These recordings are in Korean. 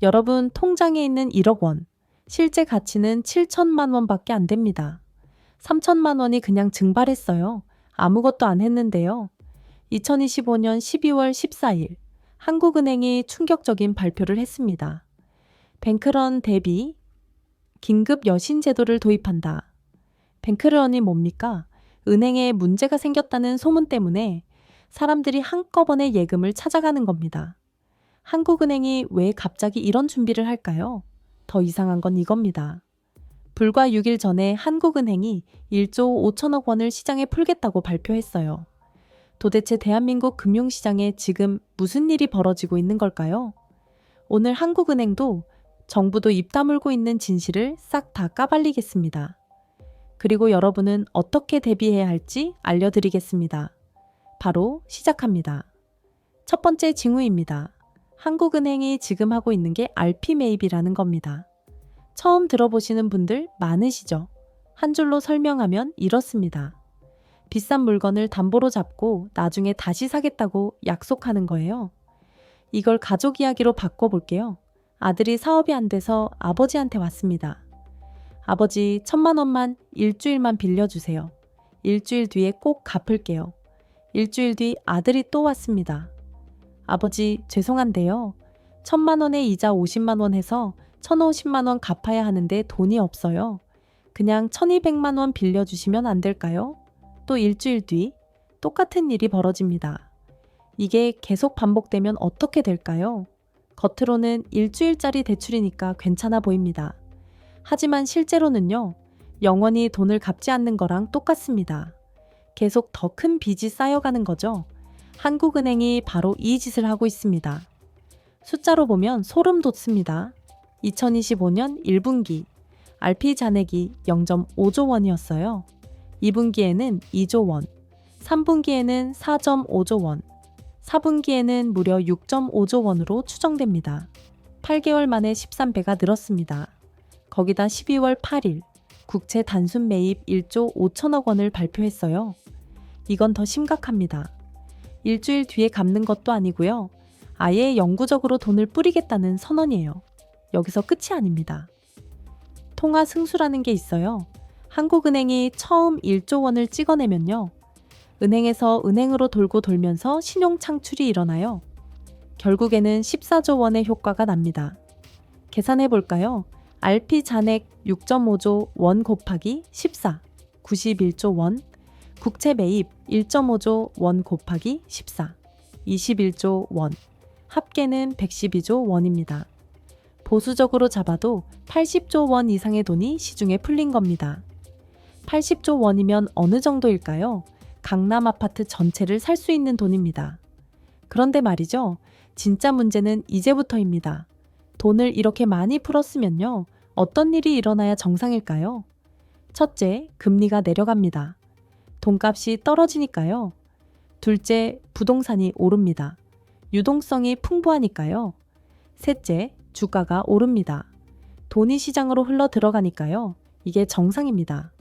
여러분 통장에 있는 1억 원, 실제 가치는 7천만 원밖에 안 됩니다. 3천만 원이 그냥 증발했어요. 아무것도 안 했는데요. 2025년 12월 14일, 한국은행이 충격적인 발표를 했습니다. 뱅크런 대비 긴급 여신 제도를 도입한다. 뱅크런이 뭡니까? 은행에 문제가 생겼다는 소문 때문에 사람들이 한꺼번에 예금을 찾아가는 겁니다. 한국은행이 왜 갑자기 이런 준비를 할까요? 더 이상한 건 이겁니다. 불과 6일 전에 한국은행이 1조 5천억 원을 시장에 풀겠다고 발표했어요. 도대체 대한민국 금융시장에 지금 무슨 일이 벌어지고 있는 걸까요? 오늘 한국은행도 정부도 입 다물고 있는 진실을 싹 다 까발리겠습니다. 그리고 여러분은 어떻게 대비해야 할지 알려드리겠습니다. 바로 시작합니다. 첫 번째 징후입니다. 한국은행이 지금 하고 있는 게 RP 매입이라는 겁니다. 처음 들어보시는 분들 많으시죠? 한 줄로 설명하면 이렇습니다. 비싼 물건을 담보로 잡고 나중에 다시 사겠다고 약속하는 거예요. 이걸 가족 이야기로 바꿔볼게요. 아들이 사업이 안 돼서 아버지한테 왔습니다. 아버지 1,000만 원만 일주일만 빌려주세요. 일주일 뒤에 꼭 갚을게요. 일주일 뒤 아들이 또 왔습니다. 아버지 죄송한데요. 1,000만 원에 이자 50만 원 해서 1,050만 원 갚아야 하는데 돈이 없어요. 그냥 1,200만 원 빌려주시면 안 될까요? 또 일주일 뒤 똑같은 일이 벌어집니다. 이게 계속 반복되면 어떻게 될까요? 겉으로는 일주일짜리 대출이니까 괜찮아 보입니다. 하지만 실제로는요, 영원히 돈을 갚지 않는 거랑 똑같습니다. 계속 더 큰 빚이 쌓여가는 거죠. 한국은행이 바로 이 짓을 하고 있습니다. 숫자로 보면 소름 돋습니다. 2025년 1분기 RP 잔액이 0.5조 원이었어요. 2분기에는 2조 원, 3분기에는 4.5조 원, 4분기에는 무려 6.5조 원으로 추정됩니다. 8개월 만에 13배가 늘었습니다. 거기다 12월 8일 국채 단순 매입 1조 5천억 원을 발표했어요. 이건 더 심각합니다. 일주일 뒤에 갚는 것도 아니고요. 아예 영구적으로 돈을 뿌리겠다는 선언이에요. 여기서 끝이 아닙니다. 통화 승수라는 게 있어요. 한국은행이 처음 1조 원을 찍어내면요. 은행에서 은행으로 돌고 돌면서 신용 창출이 일어나요. 결국에는 14조 원의 효과가 납니다. 계산해 볼까요? RP 잔액 6.5조 원 곱하기 14, 91조 원, 국채 매입 1.5조 원 곱하기 14, 21조 원, 합계는 112조 원입니다. 보수적으로 잡아도 80조 원 이상의 돈이 시중에 풀린 겁니다. 80조 원이면 어느 정도일까요? 강남 아파트 전체를 살 수 있는 돈입니다. 그런데 말이죠. 진짜 문제는 이제부터입니다. 돈을 이렇게 많이 풀었으면요. 어떤 일이 일어나야 정상일까요? 첫째, 금리가 내려갑니다. 돈값이 떨어지니까요. 둘째, 부동산이 오릅니다. 유동성이 풍부하니까요. 셋째, 주가가 오릅니다. 돈이 시장으로 흘러 들어가니까요. 이게 정상입니다.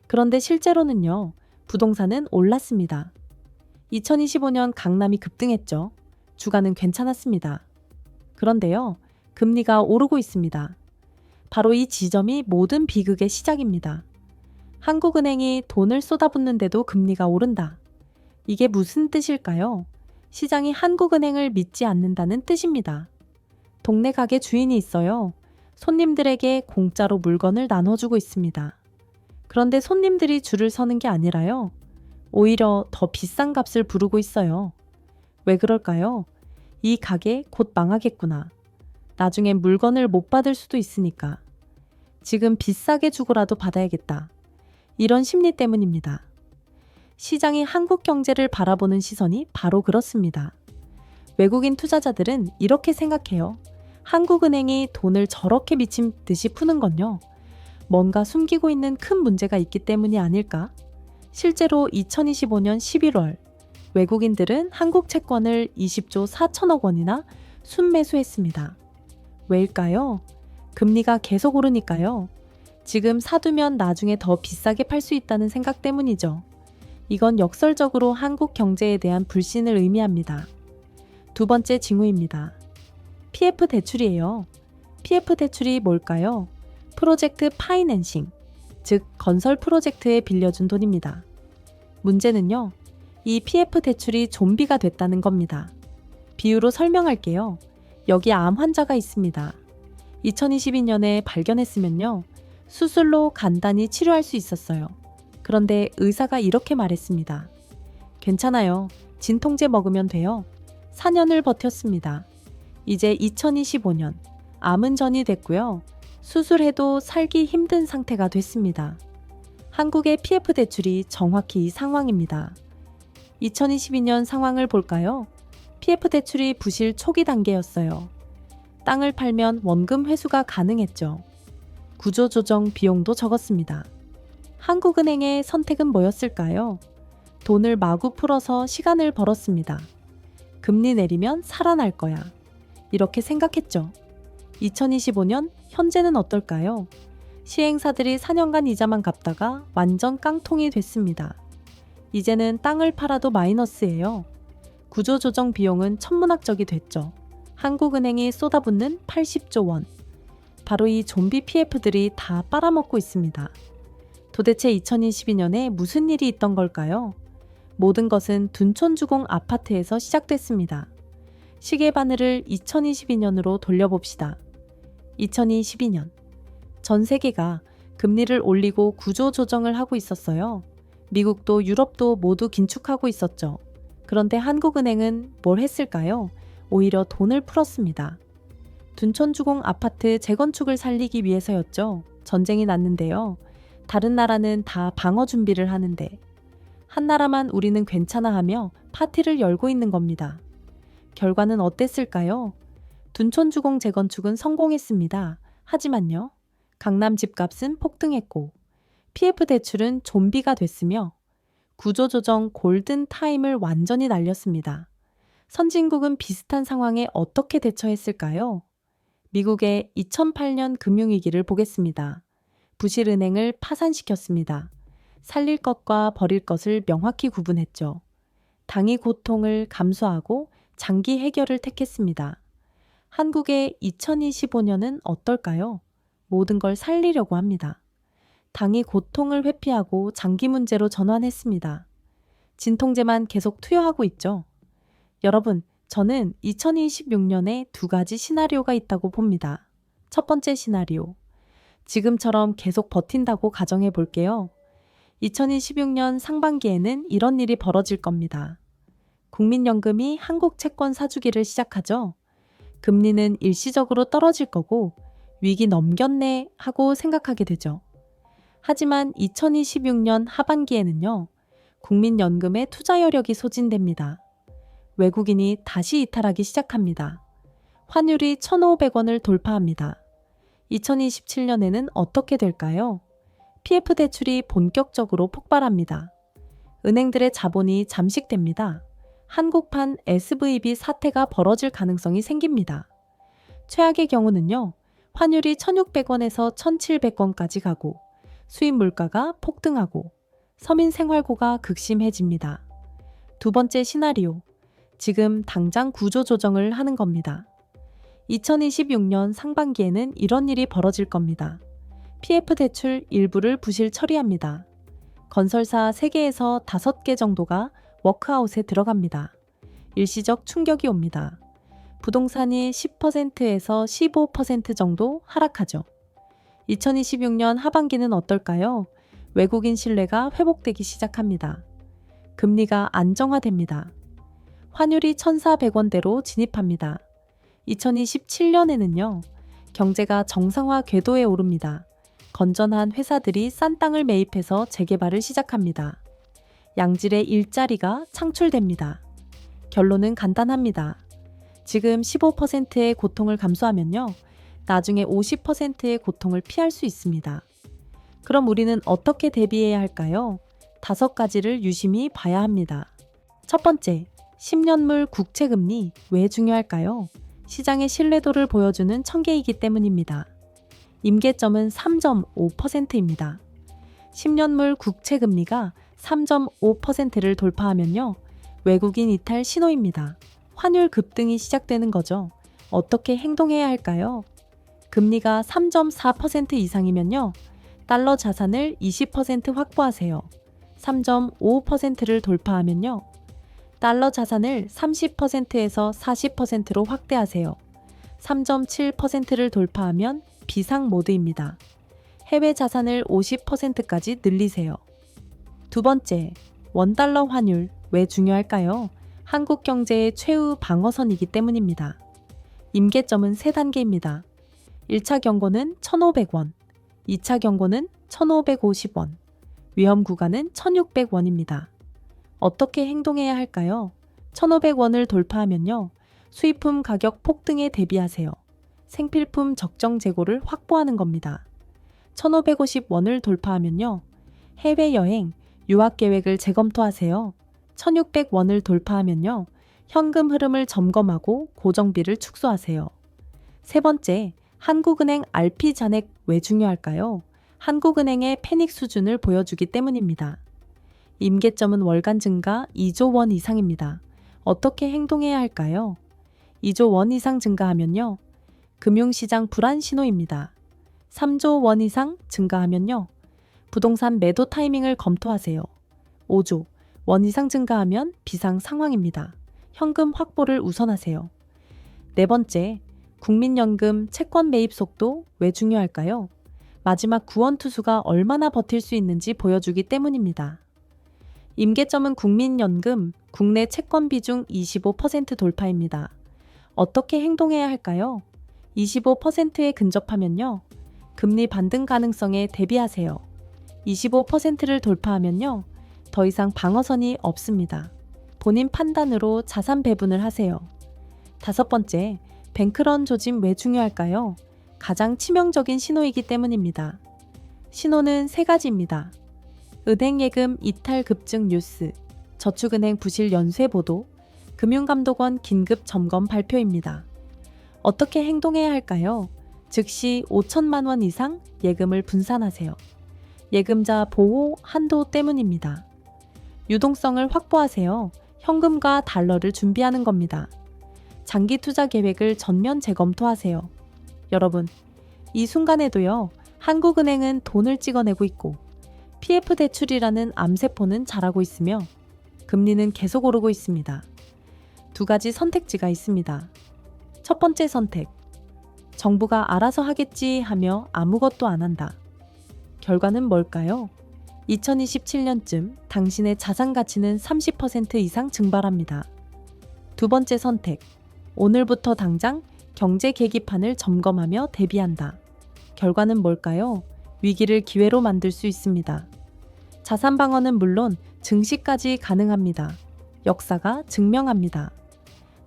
그런데 실제로는요. 부동산은 올랐습니다. 2025년 강남이 급등했죠. 주가는 괜찮았습니다. 그런데요. 금리가 오르고 있습니다. 바로 이 지점이 모든 비극의 시작입니다. 한국은행이 돈을 쏟아붓는데도 금리가 오른다. 이게 무슨 뜻일까요? 시장이 한국은행을 믿지 않는다는 뜻입니다. 동네 가게 주인이 있어요. 손님들에게 공짜로 물건을 나눠주고 있습니다. 그런데 손님들이 줄을 서는 게 아니라요. 오히려 더 비싼 값을 부르고 있어요. 왜 그럴까요? 이 가게 곧 망하겠구나. 나중에 물건을 못 받을 수도 있으니까. 지금 비싸게 주고라도 받아야겠다. 이런 심리 때문입니다. 시장이 한국 경제를 바라보는 시선이 바로 그렇습니다. 외국인 투자자들은 이렇게 생각해요. 한국은행이 돈을 저렇게 미친 듯이 푸는 건요. 뭔가 숨기고 있는 큰 문제가 있기 때문이 아닐까? 실제로 2025년 11월 외국인들은 한국 채권을 20조 4천억 원이나 순매수했습니다. 왜일까요? 금리가 계속 오르니까요. 지금 사두면 나중에 더 비싸게 팔 수 있다는 생각 때문이죠. 이건 역설적으로 한국 경제에 대한 불신을 의미합니다. 두 번째 징후입니다. PF 대출이에요. PF 대출이 뭘까요? 프로젝트 파이낸싱, 즉 건설 프로젝트에 빌려준 돈입니다. 문제는요, 이 PF 대출이 좀비가 됐다는 겁니다. 비유로 설명할게요. 여기 암 환자가 있습니다. 2022년에 발견했으면요, 수술로 간단히 치료할 수 있었어요. 그런데 의사가 이렇게 말했습니다. 괜찮아요. 진통제 먹으면 돼요. 4년을 버텼습니다. 이제 2025년, 암은 전이 됐고요. 수술해도 살기 힘든 상태가 됐습니다. 한국의 PF 대출이 정확히 이 상황입니다. 2022년 상황을 볼까요? PF 대출이 부실 초기 단계였어요. 땅을 팔면 원금 회수가 가능했죠. 구조조정 비용도 적었습니다. 한국은행의 선택은 뭐였을까요? 돈을 마구 풀어서 시간을 벌었습니다. 금리 내리면 살아날 거야. 이렇게 생각했죠. 2025년 현재는 어떨까요? 시행사들이 4년간 이자만 갚다가 완전 깡통이 됐습니다. 이제는 땅을 팔아도 마이너스예요. 구조조정 비용은 천문학적이 됐죠. 한국은행이 쏟아붓는 80조 원. 바로 이 좀비 PF들이 다 빨아먹고 있습니다. 도대체 2022년에 무슨 일이 있던 걸까요? 모든 것은 둔촌주공 아파트에서 시작됐습니다. 시계 바늘을 2022년으로 돌려봅시다. 2022년. 전 세계가 금리를 올리고 구조조정을 하고 있었어요. 미국도 유럽도 모두 긴축하고 있었죠. 그런데 한국은행은 뭘 했을까요? 오히려 돈을 풀었습니다. 둔촌주공 아파트 재건축을 살리기 위해서였죠. 전쟁이 났는데요. 다른 나라는 다 방어 준비를 하는데 한 나라만 우리는 괜찮아 하며 파티를 열고 있는 겁니다. 결과는 어땠을까요? 둔촌주공 재건축은 성공했습니다. 하지만요, 강남 집값은 폭등했고 PF 대출은 좀비가 됐으며 구조조정 골든타임을 완전히 날렸습니다. 선진국은 비슷한 상황에 어떻게 대처했을까요? 미국의 2008년 금융위기를 보겠습니다. 부실은행을 파산시켰습니다. 살릴 것과 버릴 것을 명확히 구분했죠. 당이 고통을 감수하고 장기 해결을 택했습니다. 한국의 2025년은 어떨까요? 모든 걸 살리려고 합니다. 당이 고통을 회피하고 장기 문제로 전환했습니다. 진통제만 계속 투여하고 있죠. 여러분, 저는 2026년에 두 가지 시나리오가 있다고 봅니다. 첫 번째 시나리오. 지금처럼 계속 버틴다고 가정해 볼게요. 2026년 상반기에는 이런 일이 벌어질 겁니다. 국민연금이 한국 채권 사주기를 시작하죠. 금리는 일시적으로 떨어질 거고 위기 넘겼네 하고 생각하게 되죠. 하지만 2026년 하반기에는요, 국민연금의 투자 여력이 소진됩니다. 외국인이 다시 이탈하기 시작합니다. 환율이 1,500원을 돌파합니다. 2027년에는 어떻게 될까요? PF 대출이 본격적으로 폭발합니다. 은행들의 자본이 잠식됩니다. 한국판 SVB 사태가 벌어질 가능성이 생깁니다. 최악의 경우는요, 환율이 1,600원에서 1,700원까지 가고 수입 물가가 폭등하고 서민 생활고가 극심해집니다. 두 번째 시나리오. 지금 당장 구조조정을 하는 겁니다. 2026년 상반기에는 이런 일이 벌어질 겁니다. PF 대출 일부를 부실 처리합니다. 건설사 3개에서 5개 정도가 워크아웃에 들어갑니다. 일시적 충격이 옵니다. 부동산이 10%에서 15% 정도 하락하죠. 2026년 하반기는 어떨까요? 외국인 신뢰가 회복되기 시작합니다. 금리가 안정화됩니다. 환율이 1,400원대로 진입합니다. 2027년에는요, 경제가 정상화 궤도에 오릅니다. 건전한 회사들이 싼 땅을 매입해서 재개발을 시작합니다. 양질의 일자리가 창출됩니다. 결론은 간단합니다. 지금 15%의 고통을 감수하면요, 나중에 50%의 고통을 피할 수 있습니다. 그럼 우리는 어떻게 대비해야 할까요? 5가지를 유심히 봐야 합니다. 첫 번째, 10년물 국채금리 왜 중요할까요? 시장의 신뢰도를 보여주는 청계이기 때문입니다. 임계점은 3.5%입니다. 10년물 국채금리가 3.5%를 돌파하면요, 외국인 이탈 신호입니다. 환율 급등이 시작되는 거죠. 어떻게 행동해야 할까요? 금리가 3.4% 이상이면요. 달러 자산을 20% 확보하세요. 3.5%를 돌파하면요. 달러 자산을 30%에서 40%로 확대하세요. 3.7%를 돌파하면 비상 모드입니다. 해외 자산을 50%까지 늘리세요. 두 번째, 원달러 환율 왜 중요할까요? 한국 경제의 최후 방어선이기 때문입니다. 임계점은 3단계입니다. 1차 경고는 1,500원, 2차 경고는 1,550원, 위험 구간은 1,600원입니다. 어떻게 행동해야 할까요? 1,500원을 돌파하면요. 수입품 가격 폭등에 대비하세요. 생필품 적정 재고를 확보하는 겁니다. 1,550원을 돌파하면요. 해외여행, 유학 계획을 재검토하세요. 1,600원을 돌파하면요. 현금 흐름을 점검하고 고정비를 축소하세요. 세 번째, 한국은행 RP 잔액 왜 중요할까요? 한국은행의 패닉 수준을 보여주기 때문입니다. 임계점은 월간 증가 2조 원 이상입니다. 어떻게 행동해야 할까요? 2조 원 이상 증가하면요. 금융시장 불안 신호입니다. 3조 원 이상 증가하면요. 부동산 매도 타이밍을 검토하세요. 5조 원 이상 증가하면 비상 상황입니다. 현금 확보를 우선하세요. 네 번째, 국민연금 채권 매입 속도 왜 중요할까요? 마지막 구원 투수가 얼마나 버틸 수 있는지 보여주기 때문입니다. 임계점은 국민연금 국내 채권 비중 25% 돌파입니다. 어떻게 행동해야 할까요? 25%에 근접하면요. 금리 반등 가능성에 대비하세요. 25%를 돌파하면요. 더 이상 방어선이 없습니다. 본인 판단으로 자산 배분을 하세요. 다섯 번째, 뱅크런 조짐 왜 중요할까요? 가장 치명적인 신호이기 때문입니다. 신호는 3가지입니다. 은행 예금 이탈 급증 뉴스, 저축은행 부실 연쇄 보도, 금융감독원 긴급 점검 발표입니다. 어떻게 행동해야 할까요? 즉시 5천만 원 이상 예금을 분산하세요. 예금자 보호 한도 때문입니다. 유동성을 확보하세요. 현금과 달러를 준비하는 겁니다. 장기 투자 계획을 전면 재검토하세요. 여러분, 이 순간에도요, 한국은행은 돈을 찍어내고 있고 PF 대출이라는 암세포는 자라고 있으며 금리는 계속 오르고 있습니다. 2가지 선택지가 있습니다. 첫 번째 선택, 정부가 알아서 하겠지 하며 아무것도 안 한다. 결과는 뭘까요? 2027년쯤 당신의 자산 가치는 30% 이상 증발합니다. 두 번째 선택, 오늘부터 당장 경제 계기판을 점검하며 대비한다. 결과는 뭘까요? 위기를 기회로 만들 수 있습니다. 자산 방어는 물론 증시까지 가능합니다. 역사가 증명합니다.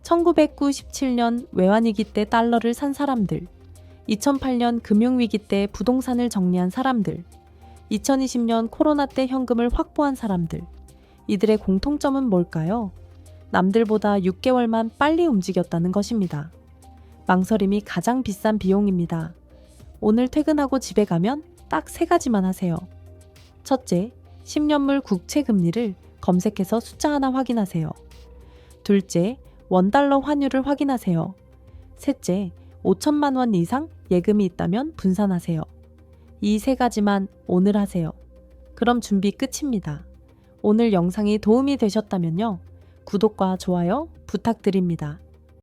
1997년 외환위기 때 달러를 산 사람들, 2008년 금융위기 때 부동산을 정리한 사람들, 2020년 코로나 때 현금을 확보한 사람들, 이들의 공통점은 뭘까요? 남들보다 6개월만 빨리 움직였다는 것입니다. 망설임이 가장 비싼 비용입니다. 오늘 퇴근하고 집에 가면 딱 3가지만 하세요. 첫째, 10년물 국채 금리를 검색해서 숫자 하나 확인하세요. 둘째, 원달러 환율을 확인하세요. 셋째, 5천만 원 이상 예금이 있다면 분산하세요. 이 3가지만 오늘 하세요. 그럼 준비 끝입니다. 오늘 영상이 도움이 되셨다면요. 구독과 좋아요 부탁드립니다.